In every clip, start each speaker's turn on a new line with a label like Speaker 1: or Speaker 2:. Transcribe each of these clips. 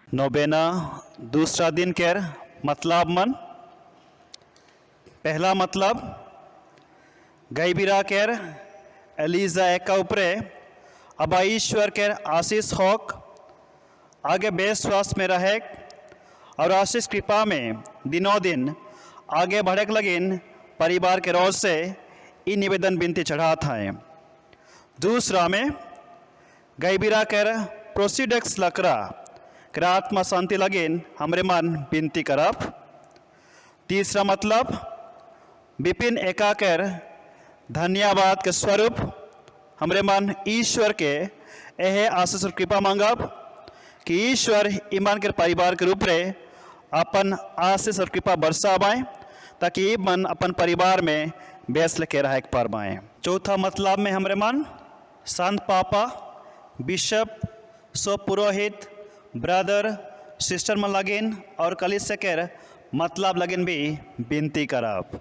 Speaker 1: नोबेना दूसरा दिन केर मतलब मन। पहला मतलब गईबिरा केर एलिजा एका उपरे अबा ईश्वर केर आशीष होक आगे बेस्वास में रहे और आशीष कृपा में दिनों दिन आगे बढ़े लगिन परिवार के रोज से ई निवेदन बिनती चढ़ाता है। दूसरा में गईबिरा केर प्रोसीडेक्स लकरा कर आत्मा शांति लगिन हमरे मन बिनती करब। तीसरा मतलब विपिन एकाकर धन्यवाद के स्वरूप हमरे मन ईश्वर के यह आशीष और कृपा मांगब कि ईश्वर ईमान के परिवार के रूप में अपन आशीष और कृपा बरसावाएं ताकि ये मन अपन परिवार में बेस लेके रह पाए। चौथा मतलब में हमरे मन संत पापा बिशप सो पुरोहित ब्रदर सिस्टर मन लगिन और कलिसिया केर मतलब लगिन भी बिनती करब।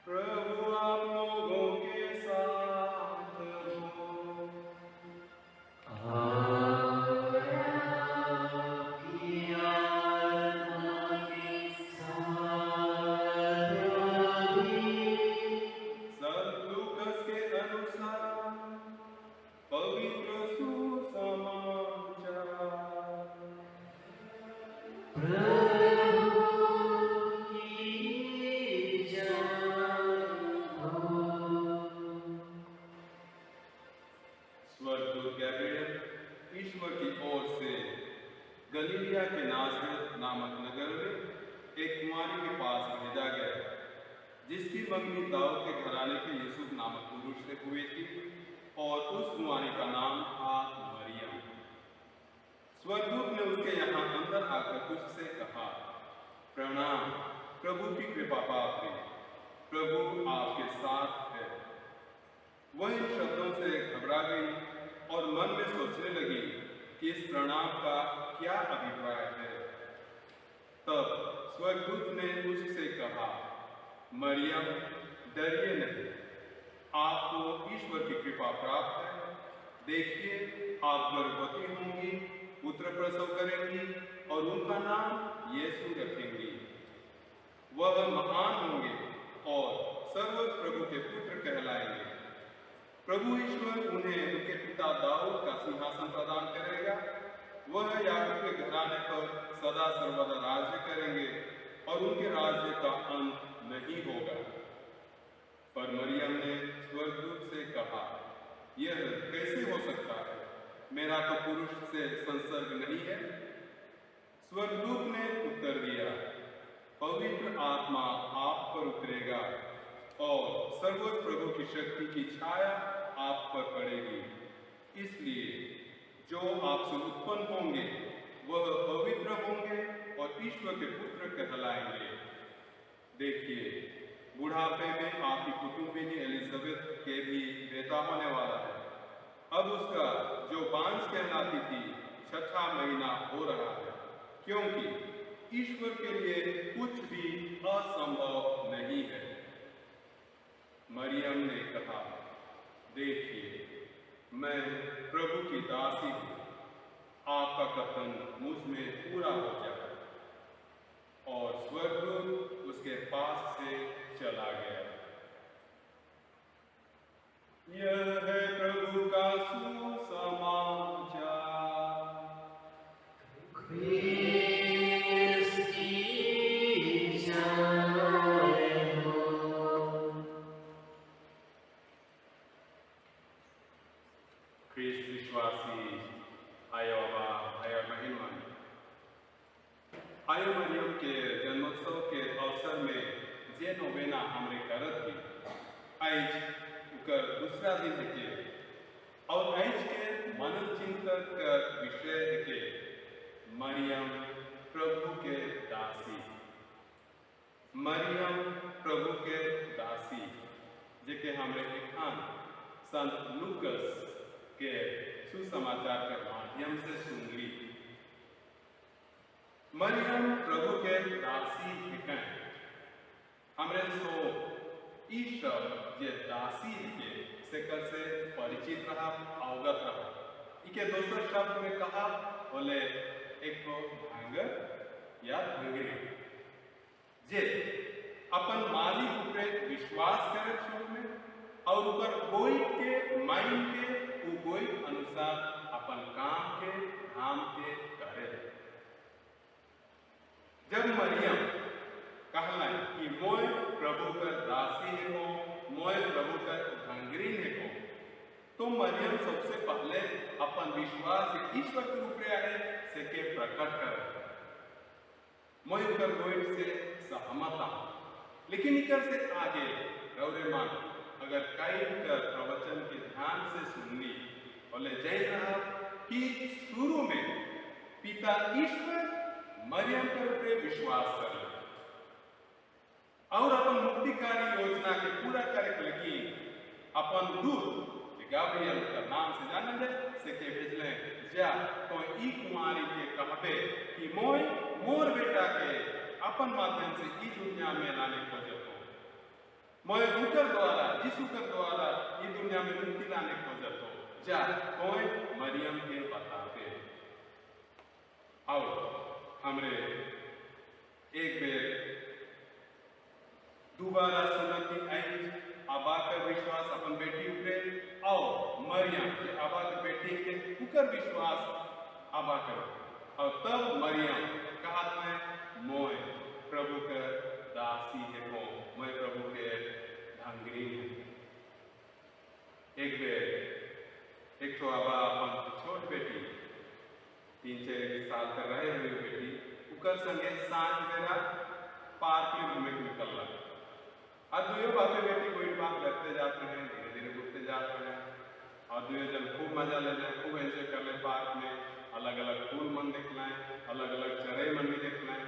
Speaker 2: प्रभु आप लोगों के साथ हो। और आपकी आत्मा के साथ भेजा गया, जिसकी मंगनी दाऊद के घराने के यूसुफ नामक पुरुष से हुई थी, और उस कुंवारी का नाम था मरियम। स्वर्गदूत ने उसके यहाँ अंदर आकर उससे कहा, प्रणाम, प्रभु की कृपा पात्री, प्रभु आपके साथ है। वह इन शब्दों से घबरा गई और मन में सोचने लगी कि इस प्रणाम का क्या अभिप्राय है। तब स्वर्गदूत ने उससे कहा, मरियम, डरिए नहीं, आपको ईश्वर की कृपा प्राप्त है। देखिए, आप गर्भवती होंगी, पुत्र प्रसव करेंगी और उनका नाम यीशु रखेंगी। वह महान होंगे और सर्वोच्च प्रभु के पुत्र कहलाएंगे। प्रभु ईश्वर उन्हें उनके पिता दाऊद का सिंहासन प्रदान करेगा। वह याकूब के घराने पर सदा सर्वदा राज्य करेंगे और उनके राज्य का अंत नहीं होगा। पर मरियम ने स्वर्गदूत से कहा, यह कैसे हो सकता है? मेरा तो पुरुष से संसर्ग नहीं है। स्वर्गदूत ने उत्तर दिया, पवित्र आत्मा आप पर उतरेगा और सर्वोच्च प्रभु की शक्ति की छाया आप पर पड़ेगी। इसलिए जो आपसे उत्पन्न होंगे वह पवित्र होंगे और ईश्वर के पुत्र कहलाएंगे। देखिए, बुढ़ापे में आपकी कुटुंबिनी एलिजाबेथ के भी बेटा होने वाला है। अब उसका जो बांझ कहलाती थी 6ठा महीना हो रहा है, क्योंकि ईश्वर के लिए कुछ भी असंभव नहीं है। मरियम ने कहा, देखिए, मैं प्रभु की दासी हूँ, आपका कथन मुझ में पूरा हो जाए। और स्वर्गदूत उसके पास से चला गया। यह है प्रभु का सुसमाचार। ख्रीष्ट विश्वासी आयो बाप, आयो बहन, आयो मरियम के जन्मोत्सव के अवसर में जे नोवेना हमरे करत ही आज उकर दूसरा दिन के और आज के मनन चिंतन का विषय के मरियम प्रभु के दासी। मरियम प्रभु के दासी जेके हमरे एखान संत लूकस के सुसमाचार के माध्यम से सुन ली। मरियम प्रभु के दासी है। हमरे सो ईश्वर जे दासी के सेकर से परिचित रहा, अवगत रहा। इके दूसरे शब्द में कहा बोले एक को भांगर या भंगरी जे अपन मालिक ऊपर विश्वास करे शुरू में और ऊपर कोई के माइंड के उ कोई अनुसार अपन काम के धाम के करे। जब मरियम कहला कि मोय प्रभु का दासी है हो, मोय प्रभु का भंगरी है हो, तो मरियम सबसे पहले अपन विश्वास ईश्वर के रूप में आए से के प्रकट कर मोय उकर गोइट से सहमत हूं। लेकिन इकर से आगे गौरेमान अगर कई कर प्रवचन के ध्यान से सुननी बोले जय रहा कि शुरू में पिता ईश्वर मरियम पर विश्वास कर और अपन मुक्तिकारी योजना के पूरा करे लगी अपन दूत गाब्रियल का नाम से जाने दे से के भेजले जा तो ई कुमारी के कहबे कि मोय मोर बेटा के अपन माध्यम से ई दुनिया में लाने खोजत हो। मोय उनकर द्वारा यीशु के द्वारा ई दुनिया में मुक्ति लाने खोजत हो। जा कोई मरियम के बताते और हमरे एक बेर दोबारा सुनत की आई आबा का विश्वास अपन बेटी ऊपरे और मरियम के आबा के बेटी के उकर विश्वास आबा करो और तब मरियम कहा मैं मोय प्रभु के दासी है हो, मैं प्रभु के भंगरी हूँ। एक बेर एक तो आबा अपन छोट बेटी 3-4 साल का रहे हुए बेटी उकर संगे सांझ बेरा पार्क में घूमे के निकल लगा। और दुयो बातें बेटी कोई बात करते जाते हैं, धीरे धीरे घूमते जाते हैं और दुयो जन खूब मजा ले लें, खूब एंजॉय कर लें पार्क में, अलग अलग फूल मन देख लें, अलग अलग चढ़े मन भी देख लें।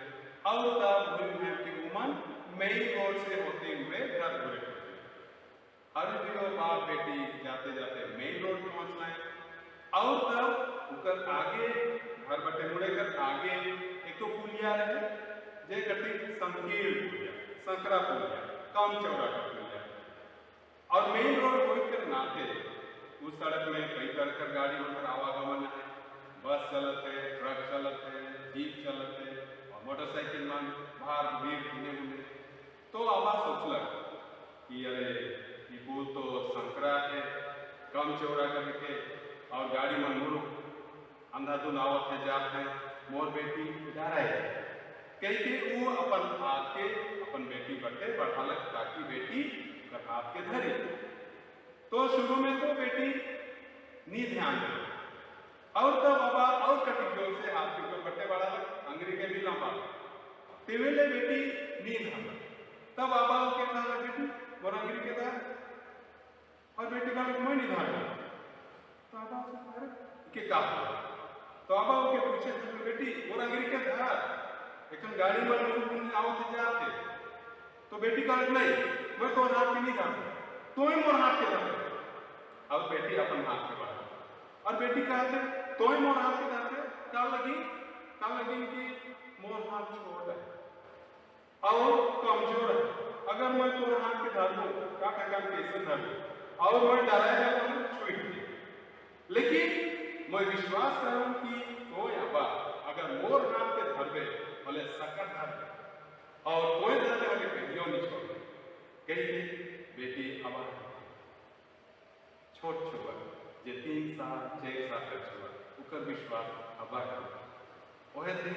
Speaker 2: और तब घूम की उमन मेन रोड से होते हुए घर घूरे हर दुयो बाप बेटी जाते जाते मेन रोड पहुंच लें। और तब उकर आगे घर बटे मुड़े कर आगे एक तो पुलिया रहे जे कटी संकीर्ण पुलिया, संकरा पुलिया, कम चौड़ा का पुलिया। और मेन रोड होई कर नाते उस सड़क में कई तरह का गाड़ी मोटर आवागमन है, बस चलत है, ट्रक चलत है, जीप चलत है और मोटरसाइकिल मन बाहर भीड़ घूमे घूमे। तो आवाज सोचलक कि अरे ये पुल तो संकरा है, कम चौड़ा करके और गाड़ी मन मुड़ अंधाधुन आवत है जात है, मोर बेटी डरा है कह के वो अपन हाथ के अपन बेटी बटे बढ़ालक ताकि बेटी कर हाथ के धरी। तो शुरू में तो बेटी नी ध्यान दे और तब बाबा और कटी जोर से हाथ के ऊपर बटे बढ़ालक अंग्री के भी लंबा तेवेले बेटी नी ध्यान तब बाबा के कहा बेटी मोर अंग्री के दा और बेटी का मैं नहीं धार तो आबा से के का तो आबा के पूछे बेटी मोर अंग्री के धार एकन गाड़ी में आवत जाते तो बेटी का नहीं मैं तो हाथ के नहीं धार तो ही मोर हाथ के धार। अब बेटी अपन हाथ के बढ़ा और बेटी कहते तो ही मोर हाथ के धार का लगी कि मोर हाथ छोड़ है और कमजोर है, अगर मैं तोर हाथ के धर दूं का टकन कैसे धर दूं और मैं डराया तो छुई लेकिन मैं विश्वास करूं कि तो याबा अगर मोर हाथ के धर दे भले सकट धर दे और कोई धरने वाले कहियो नहीं छोड़ कही बेटी अब छोट छुआ जे 3 साल 6 साल का छुआ उकर विश्वास अबा कर ओहे दे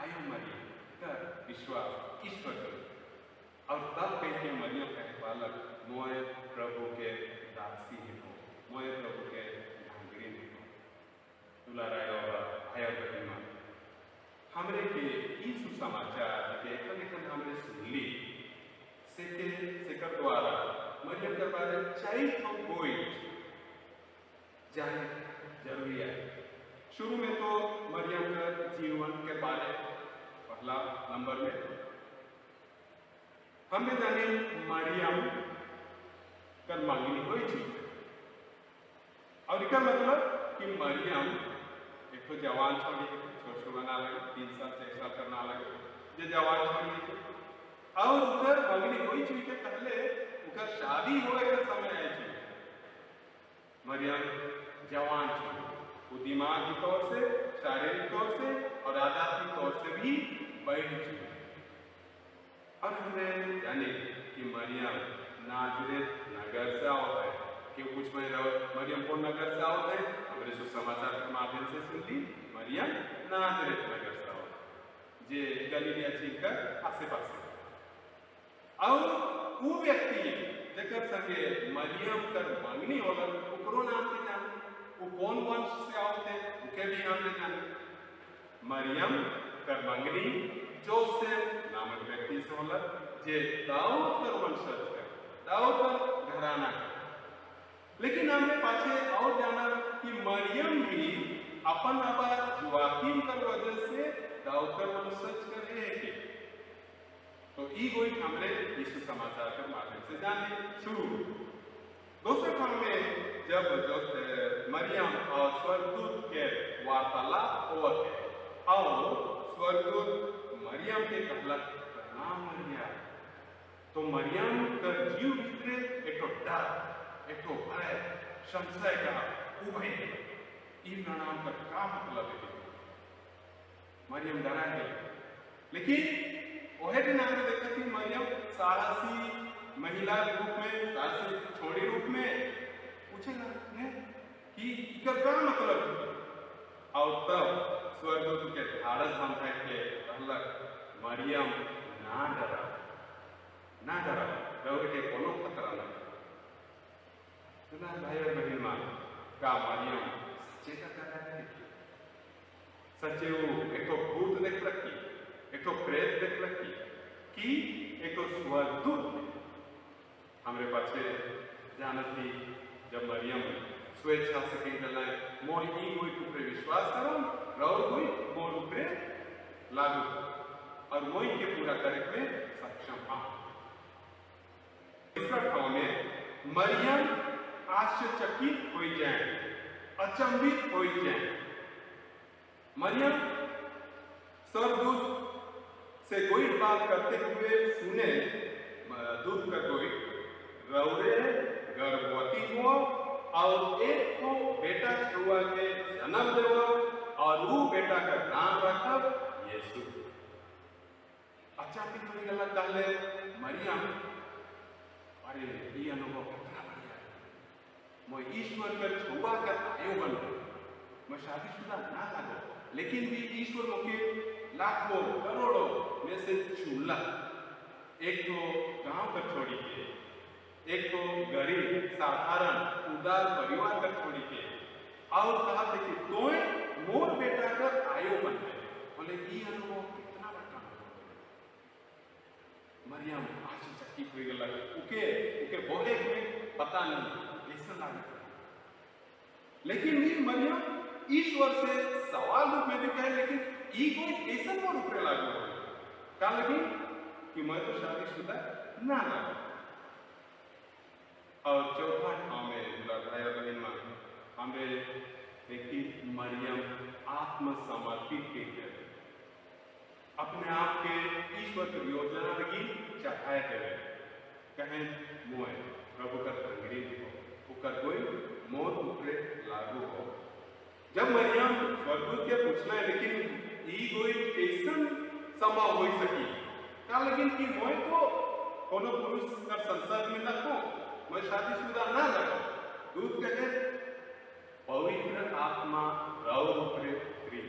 Speaker 2: आयो मरी कर विश्वास ईश्वर कर और तब कह के मरियम कह बालक मोए प्रभु के दासी हो, मोए प्रभु के ढांगरी हो। दुलाराय और भाई बहन हमरे के ई सुसमाचार के कन हमरे सुनली सेकर द्वारा मरियम के बारे चाहिए तो कोई जाने जरूरी है। शुरू में तो मरियम का जीवन के बारे पहला नंबर में हमने जाने मरियम कर मांगनी हुई थी और इसका मतलब कि मरियम एक तो जवान छोड़ी छोट बना लगे 3 साल 6 साल करना लगे जो जवान छोड़ी और उधर मांगनी हुई थी के पहले उधर शादी होए के समय आई थी मरियम जवान छोड़ी वो दिमागी तौर से शारीरिक तौर से और आध्यात्मिक तौर से भी बढ़ चुकी। और हमें जाने कि मरियम नाजरेत नगर से आवत है क्यों कुछ में मरियम को नगर से आवत है हमरे सुसमाचार के माध्यम से सुनती मरियम नाजरेत नगर से आवत जे गलीलिया झील का आसे पासे और वो व्यक्ति जेकर संगे मरियम कर मांगनी होला ओकरो नाम के जाने वो कौन वंश से आवत है उके भी नाम ले जाने मरियम कर मांगनी जोसेफ नामक व्यक्ति से होला जे दाऊद कर वंशज है दाऊद कर घराना है। लेकिन हमने पाछे और जाना कि मरियम भी अपन अबा जोआकीम कर वजह से दाऊद कर वंशज कर है तो ई कोई हमरे यीशु समाचार के माध्यम से जाने शुरू। दूसरे क्रम में जब मरियम और स्वर्गदूत के वार्तालाप हुआ और स्वर्गदूत मरियम के कहला प्रणाम मरिया तो मरियम का जीव भीतरे एक तो डर एक तो भय संशय का उभय ई प्रणाम का मतलब है मरियम डरा है। लेकिन वह दिन हमने देखा कि मरियम साहसी महिला रूप में साहसी छोड़ी रूप में पूछेगा ने कि इकर का मतलब है और तब स्वर्गदूत के ढाढ़स हम के कहलक मरियम ना डरा रहो के कोनो खतरा नहीं सुना भाई और बहन मान का मरियम सच्चे का कहना है सच्चे वो एक तो भूत देख रखी एक तो प्रेत देख रखी कि एक स्वर्गदूत हमारे पाछे जानत थी जब मरियम स्वेच्छा से कही गल मोर ई कोई ऊपरे विश्वास करो और कोई मोर ऊपरे लागू और मोई के पूरा करे में सक्षम हाँ। तीसरा ठाव में मरियम आश्चर्यचकित हो जाए, अचंभित हो जाए। मरियम स्वर्गदूत से कोई बात करते हुए सुने दूत का कोई रौरे गर्भवती हो और एक को बेटा छुआ के जन्म देव और वो बेटा का नाम रखब यीशु। अचानक थोड़ी गलत डाले मरियम, अरे ये अनुभव कितना बढ़िया है। मैं ईश्वर का छुआ कर आयो बन मैं शादीशुदा ना लागो लेकिन भी ईश्वर मुझे लाखों करोड़ों में से चुनला। एक तो गांव का छोड़ी के, एक तो गरीब साधारण उदार परिवार का छोड़ी के और कहा थे कि तोय मोर बेटा का आयो बन गए। बोले ये अनुभव कितना बड़ा मरियम आश्चर्यचकित हुई गला उके उके बोले में पता नहीं ऐसा लगा। लेकिन ये मरियम ईश्वर से सवाल रूप में भी कहे लेकिन ई कोई ऐसा मोर ऊपर लागू हो का लगी कि मैं तो शादीशुदा ना लगा। और चौथा ठाव में भाई बहन में हमें देखी मरियम आत्मसमर्पित के लिए अपने आप के ईश्वर की योजना लगी चढ़ाए देवे कहें मोए प्रभु का अंग्री हो उकर कोई मोर ऊपरे लागू हो। जब मरियम स्वर्गदूत के पूछना है लेकिन ई कोई ऐसा समा हो सकी क्या लेकिन कि मोए तो कोनो पुरुष का संसर्ग में न हो मैं शादीशुदा ना लगा। दूत कहे पवित्र आत्मा रौ ऊपरे स्त्री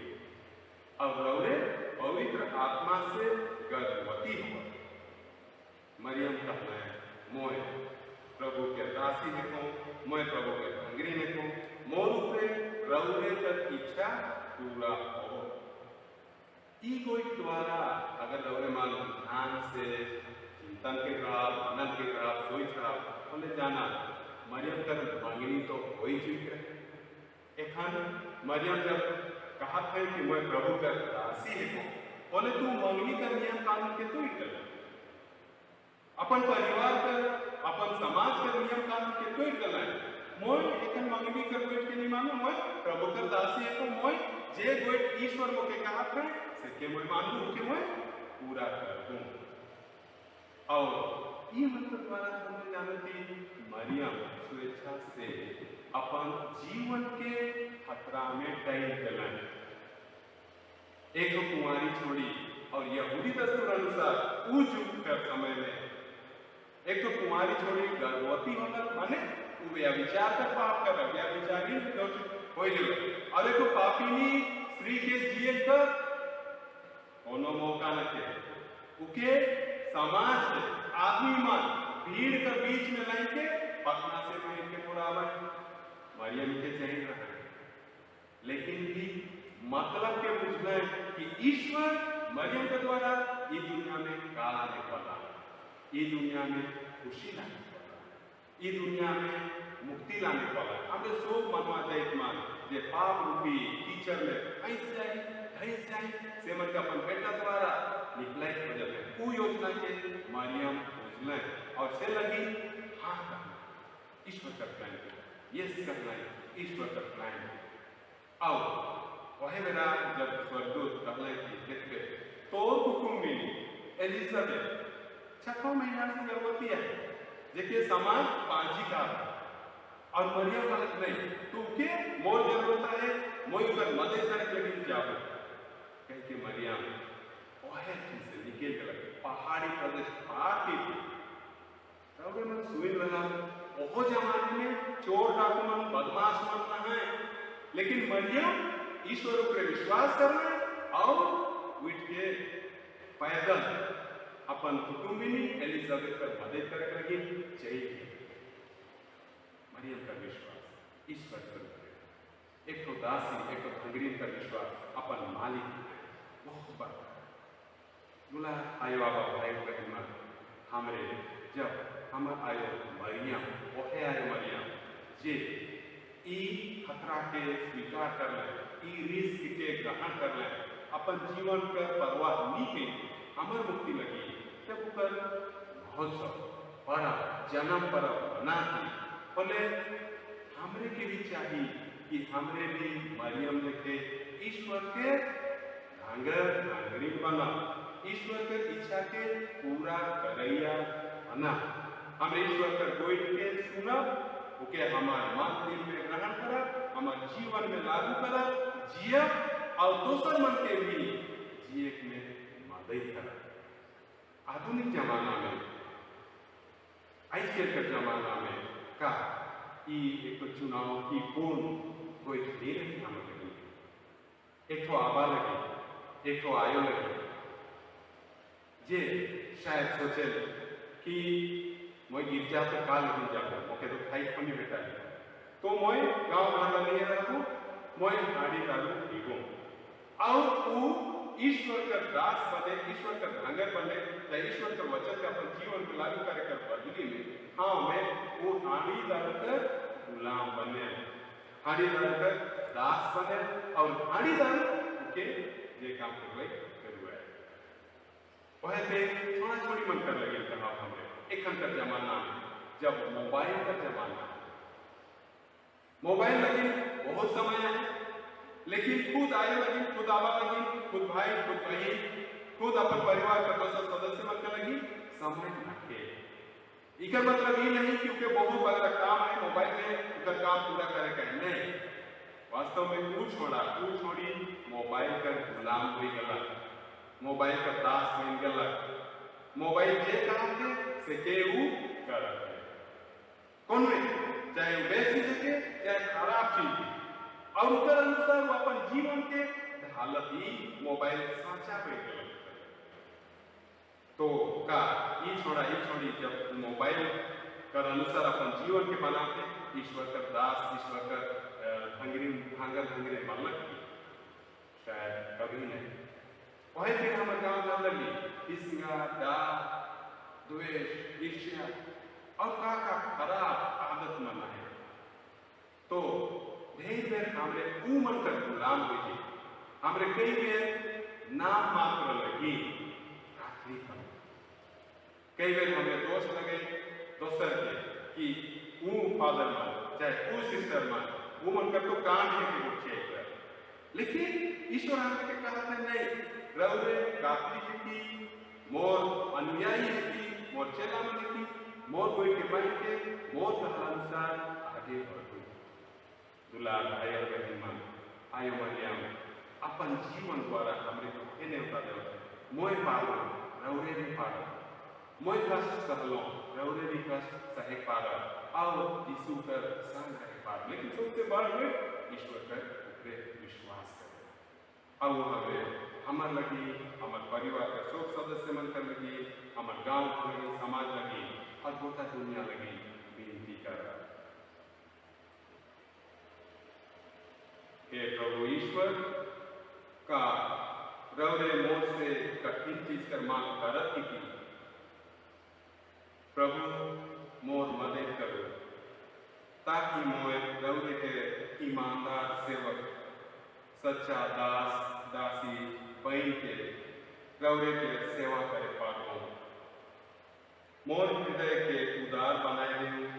Speaker 2: अब रौरे पवित्र आत्मा से गर्भवती हो। मरियम कहना है मोए प्रभु के दासी में को मैं प्रभु के अंग्री में को मोर ऊपरे रौरे तक इच्छा पूरा हो। ई कोई द्वारा अगर रौरे मान ध्यान से चिंतन के खराब आनंद के खराब सोई खराब बोले जाना मरियम कर मांगनी तो हो ही चुकी है। एखन मरियम जब कहा था कि मैं प्रभु का दासी है बोले तू मांगनी का नियम कानून के तू ही कर अपन परिवार का अपन समाज का नियम कानून के तू ही करना है। मोय एखन मांगनी कर गोइट के नहीं मानो मोय प्रभु का दासी है तो मोय जे गोइट ईश्वर को के कहा था से के मोय मान लूं के मोय पूरा कर दूं। और ये मंत्र द्वारा हमने जानती मरियम स्वेच्छा से अपन जीवन के खतरा में डाल दिलन। एक कुंवारी छोड़ी और यहूदी दस्तूर अनुसार उस युग के समय में एक तो कुंवारी छोड़ी गर्भवती होना माने वो व्यभिचार का पाप कर व्यभिचारी हो जाए और एक पापिनी स्त्री के जिए का कोनो मौका न थे उके समाज के आदमी मन भीड़ के बीच में लाई के पटना से मैं इनके पुरावा मरियम के चाहिए रहा लेकिन भी मतलब के बुझना है कि ईश्वर मरियम के द्वारा ये दुनिया में का आने वाला ये दुनिया में खुशी लाने वाला ये दुनिया में मुक्ति लाने वाला हमें शोक मनवा जाए मान जे पाप रूपी टीचर में फंस जाए से मन का अपन बेटा द्वारा निकले हो जाए वो योजना के मरियम बुझले और से लगी हाँ करना ईश्वर का प्लान यस करना है ईश्वर का प्लान। आओ वही मेरा जब स्वर्गदूत कहले कि देखते तो कुटुंबिनी एलिजाबेथ 6 महीना से गर्भवती है देखिए समाज पांची का और मरियम गलत नहीं तू के मोर जरूरत है मोई कर मदद कर लेकिन जाओ कह के मरियम ओहे से निकल गए पहाड़ी प्रदेश पाती रौरे मन सुन रहा ओहो जमाने में चोर डाकू मन बदमाश मन है लेकिन मरियम ईश्वर पर विश्वास कर रहे और उठ के पैदल अपन कुटुंबिनी एलिजाबेथ का मदद करे लगी चाहिए। मरियम का विश्वास ईश्वर पर एक तो दासी एक तो भंगरीन का विश्वास अपन मालिक बहुत बड़ा बोला आयो आबा भाई बहन मन हमरे जब हम आयो मरियम ओहे आयो मरियम जे ई खतरा के स्वीकार कर ले ई रिस्क के ग्रहण कर ले अपन जीवन का परवाह नहीं के अमर मुक्ति लगी जब कर महोत्सव बड़ा जन्म पर्व मनाती बोले हमरे के भी चाहिए कि हमरे भी मरियम देखे ईश्वर के धांगरी बना ईश्वर के इच्छा के पूरा करैया बना हम ईश्वर के गोइट के सुना ओके हमारे मन दिल में ग्रहण करा हमारे जीवन में लागू करा जिया और दोसर मन के भी जिए में मदद करा। आधुनिक जमाना में आजकल के जमाना में का ई एक चुनाव की पूर्ण कोई नहीं रही हम लगी एक तो आवा लगी एक तो आयो लगी जे शायद सोचे कि मैं गिरजा तो काल नहीं जाऊँ ओके तो खाई पनी बेटा तो मैं गांव भागा नहीं रहूँ मैं गाड़ी डालू भीगो और वो ईश्वर का दास बने ईश्वर का धांगर बने या ईश्वर का वचन का अपन जीवन को लागू करे कर बदली में हाँ मैं वो हाड़ी डालकर गुलाम बने हाड़ी डालकर दास बने और हाड़ी डाल के ये काम करवे करुए वह पे थोड़ा थोड़ी मन कर लगे कहा हमरे एक अंतर जमाना में जब मोबाइल का जमाना मोबाइल लगी बहुत समय है लेकिन खुद आए लगी खुद आवा लगी खुद भाई खुद बहन खुद अपन परिवार का दोसर सदस्य मन के लगी समय रखे इकर मतलब ये नहीं क्योंकि बहुत बड़ा काम है मोबाइल में उधर काम पूरा करे का नहीं वास्तव में तू छोड़ी मोबाइल का गुलाम हुई गला मोबाइल का दास बन गला मोबाइल जे काम के से केहू कर कौन में चाहे वैसी जगह चाहे खराब चीज और उधर अनुसार वो अपन जीवन के हालत ही मोबाइल साचा पे तो का ई छोड़ी जब मोबाइल कर अनुसार अपन जीवन के बनाते ईश्वर का दास ईश्वर का भांगर मालक की शायद कभी नहीं वही फिर हमारे गाँव में लगी हिंसा डाह द्वेष ईर्ष्या और का खराब आदत मना है तो ढेर बेर हमरे ऊ मन कर गुलाम हुई हमरे कई बेर नाम मात्र लगी आखिरी पर कई बेर हमें दोस्त लगे दोसर के कि ऊ फादर मन चाहे ऊ सिस्टर मन वो मन कर तो काम है कि वो कर लेकिन ईश्वर हमरे के कहा था नहीं रवरे काफी की मोर अनुयायी की मोर चेला मन की मोर कोई के मन के मोर कहा अनुसार आगे बढ़ दुलार आयो बहन मन आयो मरियम अपन जीवन द्वारा हमरे को एने उता दे मोय पालो रौरे भी पालो मोय कष्ट सहलो रौरे भी कष्ट सहे पालो आओ यीशु कर संग रहे पालो लेकिन सबसे बड़ है ईश्वर पर ऊपरे विश्वास करे आओ हमार लगी हमार परिवार का सब सदस्य मन कर लगी हमार गांव लगी समाज लगी और गोटा दुनिया लगी विनती कर हे प्रभु ईश्वर का रौरे मोर से कठिन चीज कर मांग करत की प्रभु मोर मदद करो ताकि मोर रौरे के ईमानदार सेवक सच्चा दास दासी बहन के रौरे के सेवा करे पारो मोर हृदय के उदार बनाए दे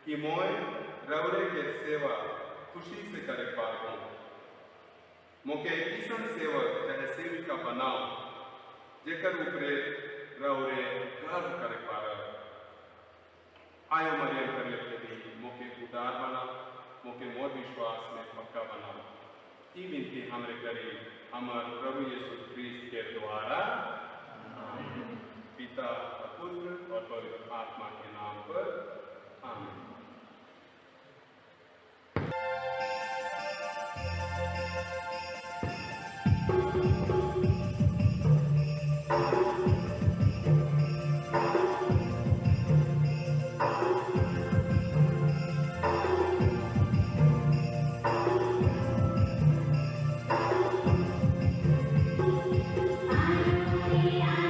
Speaker 2: कि मोर रौरे के सेवा खुशी से करे पारो मोके किसन सेवक चाहे सेविका बनाओ जेकर ऊपरे रौरे गर्व करे पारो आयो मरियम कर लेते भी मोके उदार बनाओ मोके मोर विश्वास में पक्का बनाओ ई विनती हमरे करी हमार प्रभु यीशु ख्रीस्त के द्वारा पिता पुत्र और पवित्र आत्मा के नाम पर आमीन।
Speaker 3: Yeah.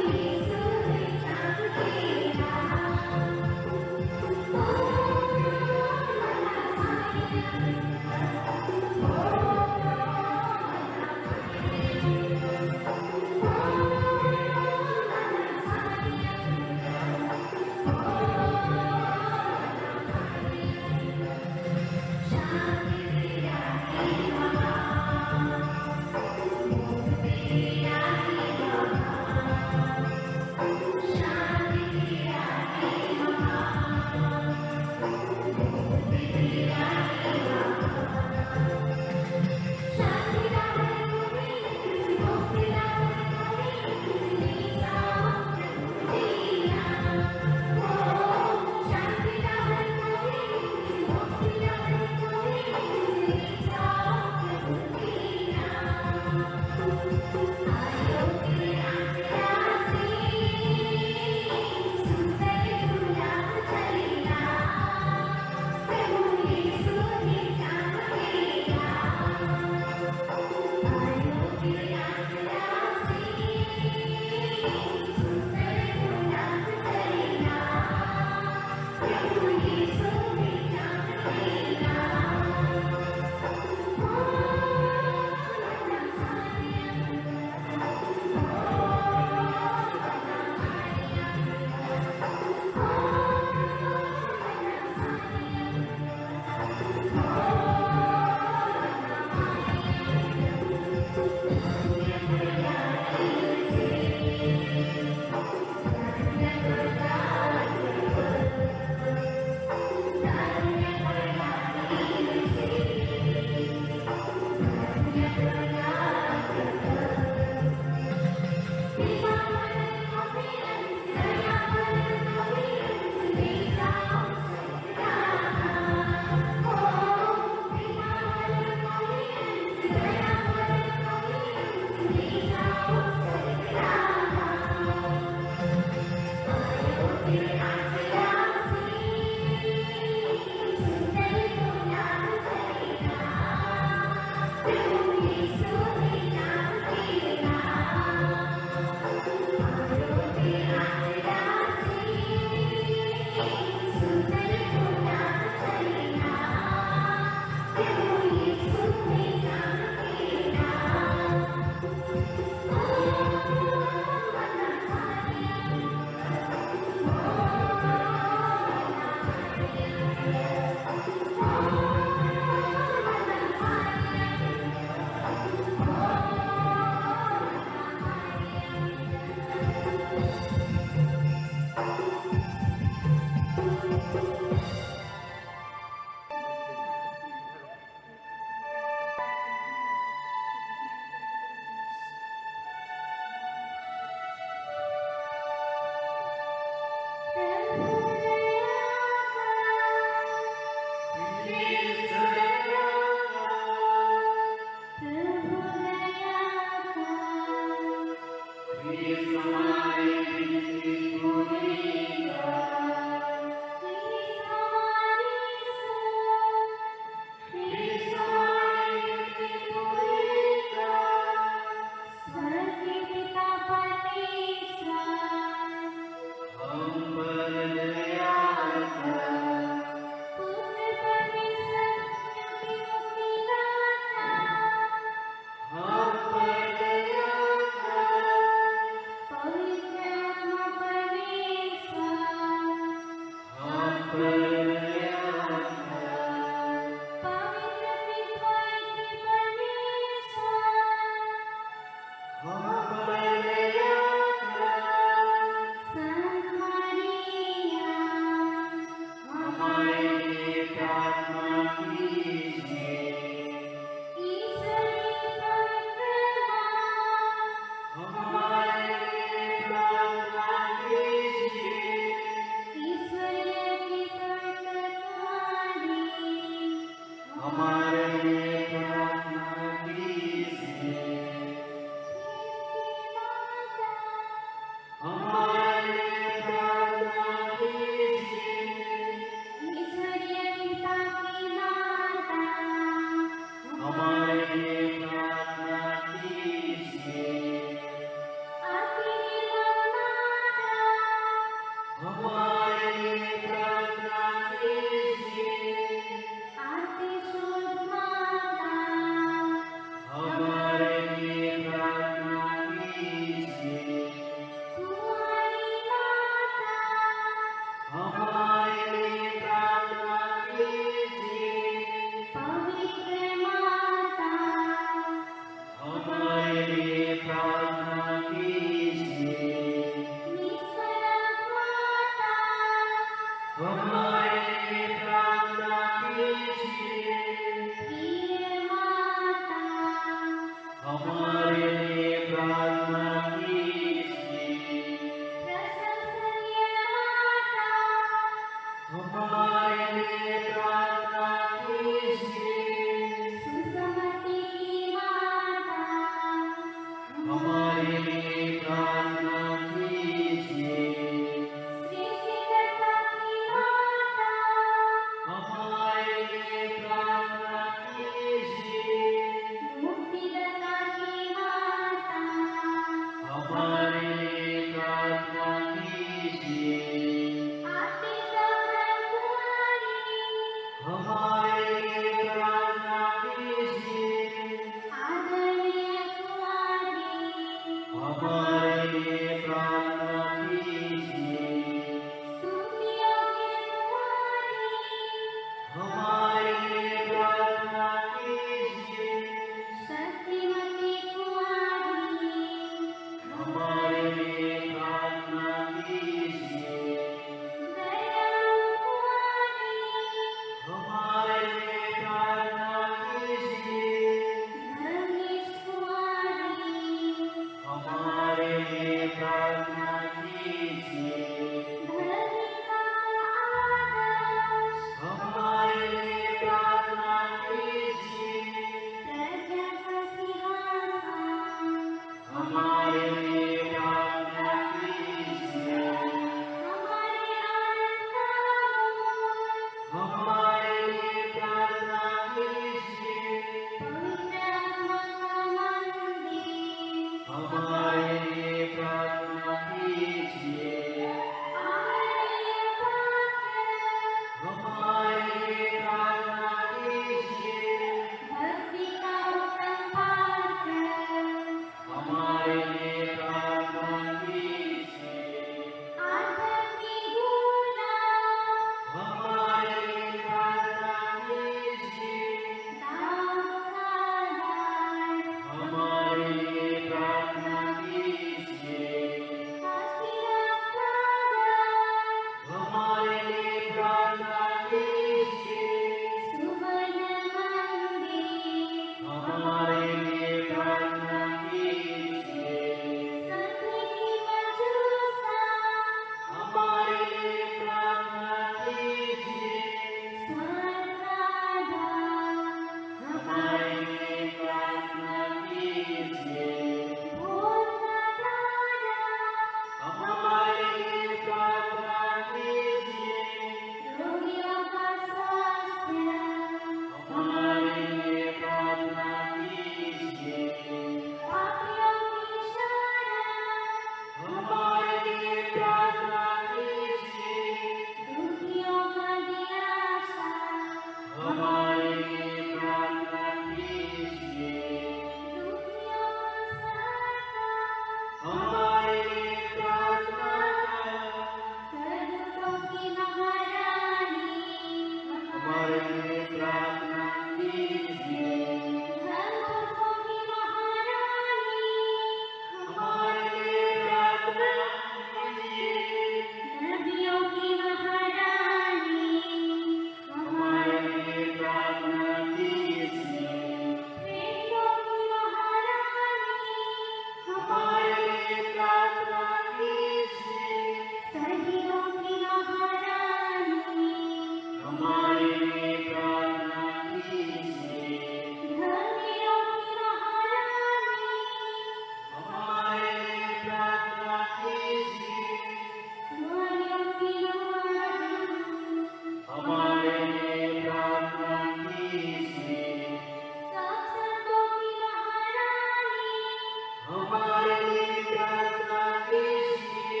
Speaker 3: हमारे लिए प्रार्थना कीजिए।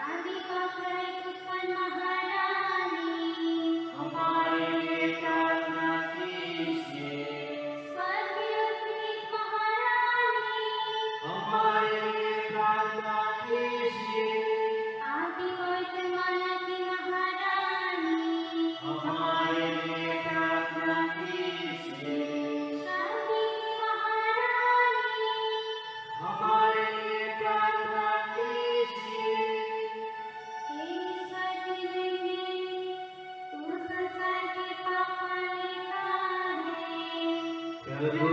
Speaker 4: आदि पाखंड उत्पन्न महारानी,
Speaker 3: हमारे लिए प्रार्थना कीजिए।
Speaker 4: स्वर्गीय पीठ महारानी,
Speaker 3: हमारे लिए प्रार्थना कीजिए।
Speaker 4: आदि वर्तमान की महारानी,
Speaker 3: हमारे लिए प्रार्थना कीजिए।
Speaker 4: शांति की महारानी,
Speaker 3: हमारे लिए प्रार्थना कीजिए।
Speaker 4: हे ईश्वर की बेटी, तू संसार के पाप लेता है,
Speaker 3: प्रभु